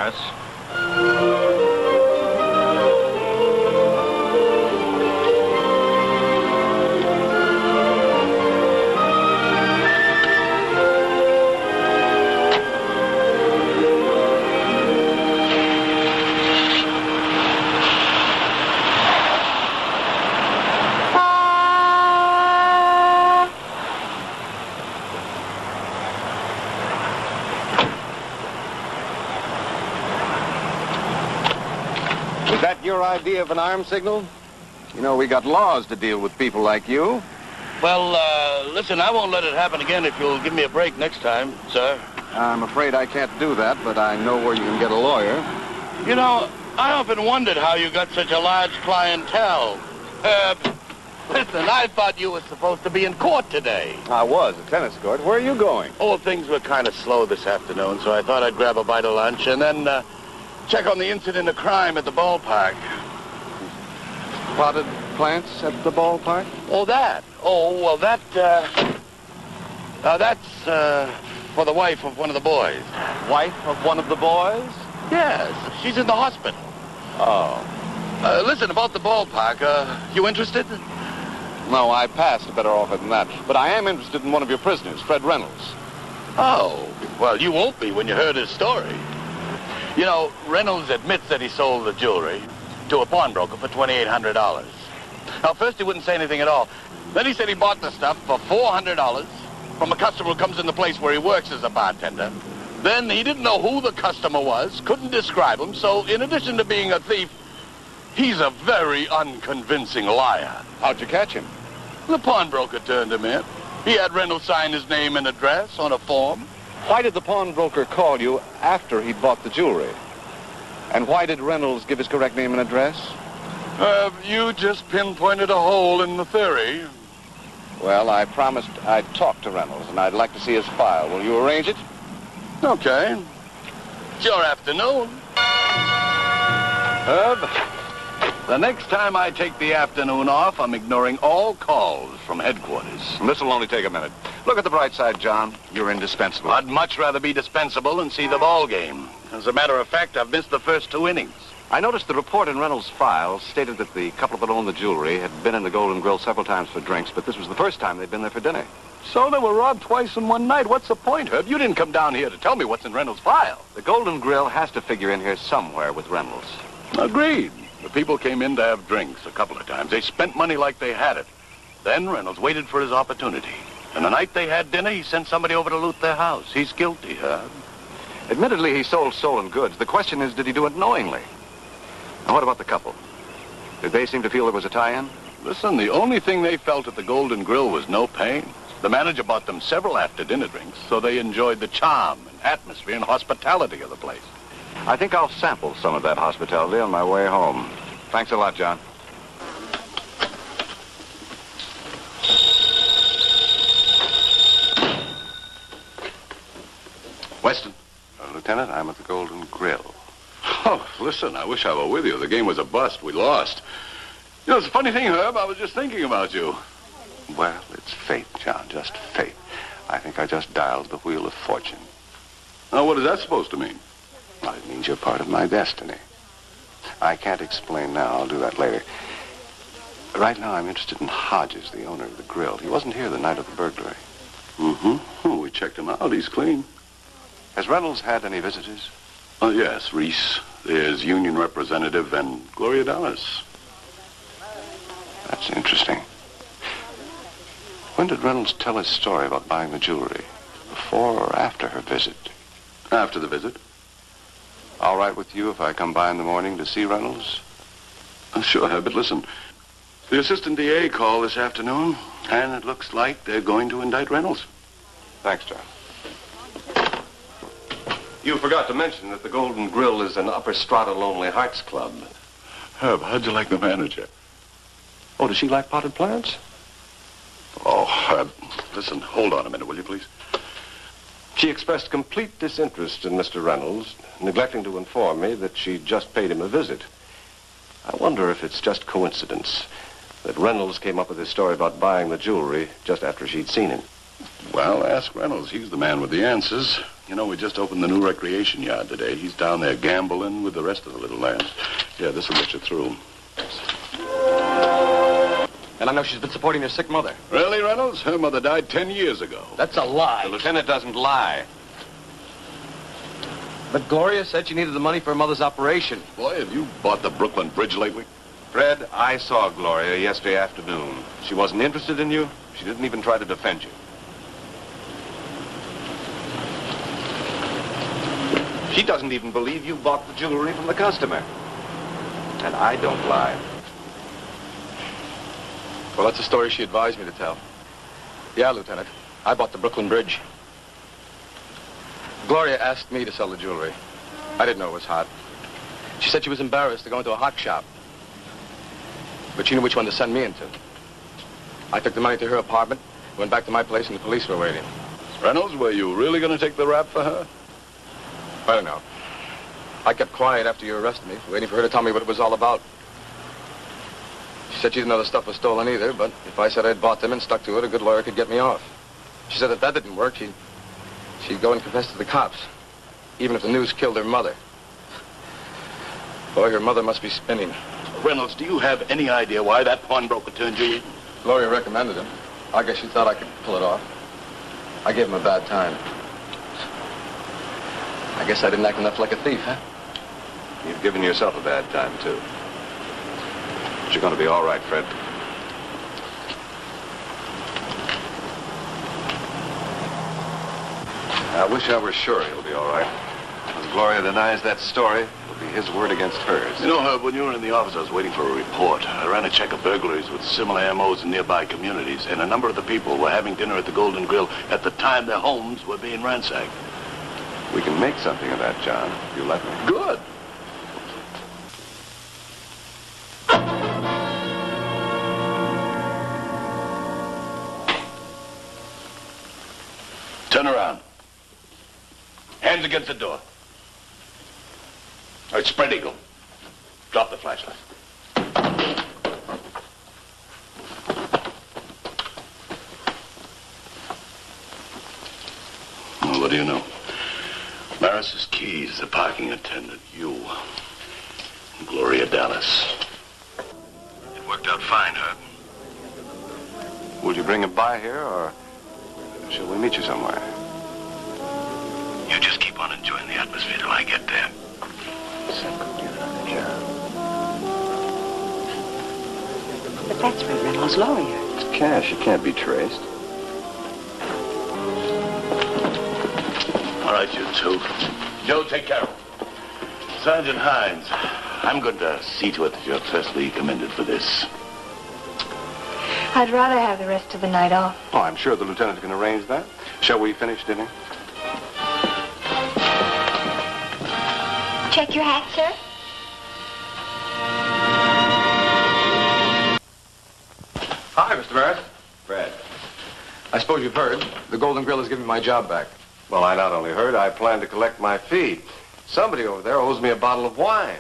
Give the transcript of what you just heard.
Morris. Is that your idea of an arm signal? You know, we got laws to deal with people like you. Well, listen, I won't let it happen again if you'll give me a break next time, sir. I'm afraid I can't do that, but I know where you can get a lawyer. You know, I often wondered how you got such a large clientele. Listen, I thought you were supposed to be in court today. I was at tennis court. Where are you going? Oh, things were kind of slow this afternoon, so I thought I'd grab a bite of lunch and then check on the incident of crime at the ballpark. Potted plants at the ballpark? Oh, that? Oh, well, that's for the wife of one of the boys. Wife of one of the boys? Yes, she's in the hospital. Oh. Listen, about the ballpark, you interested? No, I passed better off than that. But I am interested in one of your prisoners, Fred Reynolds. Oh, well, you won't be when you heard his story. You know, Reynolds admits that he sold the jewelry to a pawnbroker for $2,800. Now, first he wouldn't say anything at all. Then he said he bought the stuff for $400 from a customer who comes in the place where he works as a bartender. Then he didn't know who the customer was, couldn't describe him, so in addition to being a thief, he's a very unconvincing liar. How'd you catch him? The pawnbroker turned him in. He had Reynolds sign his name and address on a form. Why did the pawnbroker call you after he'd bought the jewelry? And why did Reynolds give his correct name and address? You just pinpointed a hole in the theory. Well, I promised I'd talk to Reynolds, and I'd like to see his file. Will you arrange it? Okay. It's your afternoon. Herb, the next time I take the afternoon off, I'm ignoring all calls from headquarters. This will only take a minute. Look at the bright side, John. You're indispensable. I'd much rather be dispensable and see the ball game. As a matter of fact, I've missed the first 2 innings. I noticed the report in Reynolds' file stated that the couple that owned the jewelry had been in the Golden Grill several times for drinks, but this was the first time they'd been there for dinner. So they were robbed twice in one night. What's the point, Herb? You didn't come down here to tell me what's in Reynolds' file. The Golden Grill has to figure in here somewhere with Reynolds. Agreed. The people came in to have drinks a couple of times. They spent money like they had it. Then Reynolds waited for his opportunity. And the night they had dinner, he sent somebody over to loot their house. He's guilty, Herb. Admittedly, he sold stolen goods. The question is, did he do it knowingly? And what about the couple? Did they seem to feel there was a tie-in? Listen, the only thing they felt at the Golden Grill was no pain. The manager bought them several after-dinner drinks, so they enjoyed the charm and atmosphere and hospitality of the place. I think I'll sample some of that hospitality on my way home. Thanks a lot, John. Weston. Lieutenant, I'm at the Golden Grill. Oh, listen, I wish I were with you. The game was a bust. We lost. You know, it's a funny thing, Herb. I was just thinking about you. Well, it's fate, John, just fate. I think I just dialed the wheel of fortune. Now, what is that supposed to mean? Well, it means you're part of my destiny. I can't explain now. I'll do that later. Right now, I'm interested in Hodges, the owner of the grill. He wasn't here the night of the burglary. Mm-hmm. Oh, we checked him out. He's clean. Has Reynolds had any visitors? Oh, yes, Reese. There's union representative and Gloria Dallas. That's interesting. When did Reynolds tell his story about buying the jewelry? Before or after her visit? After the visit. All right with you if I come by in the morning to see Reynolds? Sure, but listen. The assistant DA called this afternoon, and it looks like they're going to indict Reynolds. Thanks, John. You forgot to mention that the Golden Grill is an Upper Strata Lonely Hearts Club. Herb, how'd you like the manager? Oh, does she like potted plants? Oh, Herb, listen, hold on a minute, will you, please? She expressed complete disinterest in Mr. Reynolds, neglecting to inform me that she just paid him a visit. I wonder if it's just coincidence that Reynolds came up with his story about buying the jewelry just after she'd seen him. Well, ask Reynolds. He's the man with the answers. You know, we just opened the new recreation yard today. He's down there gambling with the rest of the little lads. Yeah, this'll get you through. And I know she's been supporting her sick mother. Really, Reynolds? Her mother died 10 years ago. That's a lie. The lieutenant doesn't lie. But Gloria said she needed the money for her mother's operation. Boy, have you bought the Brooklyn Bridge lately? Fred, I saw Gloria yesterday afternoon. She wasn't interested in you. She didn't even try to defend you. She doesn't even believe you bought the jewelry from the customer. And I don't lie. Well, that's a story she advised me to tell. Yeah, Lieutenant. I bought the Brooklyn Bridge. Gloria asked me to sell the jewelry. I didn't know it was hot. She said she was embarrassed to go into a hot shop. But she knew which one to send me into. I took the money to her apartment, went back to my place, and the police were waiting. Reynolds, were you really going to take the rap for her? I don't know. I kept quiet after you arrested me, waiting for her to tell me what it was all about. She said she didn't know the stuff was stolen either, but if I said I'd bought them and stuck to it, a good lawyer could get me off. She said if that didn't work, she'd go and confess to the cops, even if the news killed her mother. Boy, her mother must be spinning. Reynolds, do you have any idea why that pawnbroker turned you in? Gloria recommended him. I guess she thought I could pull it off. I gave him a bad time. I guess I didn't act enough like a thief, huh? You've given yourself a bad time, too. But you're going to be all right, Fred. I wish I were sure he'll be all right. If Gloria denies that story, it'll be his word against hers. You know, Herb, when you were in the office, I was waiting for a report. I ran a check of burglaries with similar MOs in nearby communities, and a number of the people were having dinner at the Golden Grill at the time their homes were being ransacked. We can make something of that, John, if you let me. Good. Turn around. Hands against the door. All right, spread eagle. Drop the flashlight. Well, what do you know? Maris's keys, the parking attendant, you, Gloria Dallas. It worked out fine, Herb. Will you bring him by here, or shall we meet you somewhere? You just keep on enjoying the atmosphere till I get there. But that's Fred Reynolds' lawyer. It's cash. It can't be traced. All right, you two. Joe, take care of him. Sergeant Hines, I'm going to see to it that you're firstly commended for this. I'd rather have the rest of the night off. Oh, I'm sure the lieutenant can arrange that. Shall we finish dinner? Check your hat, sir. Hi, Mr. Barrett. Fred. I suppose you've heard. The Golden Grill is giving me my job back. Well, I not only heard, I plan to collect my fee. Somebody over there owes me a bottle of wine.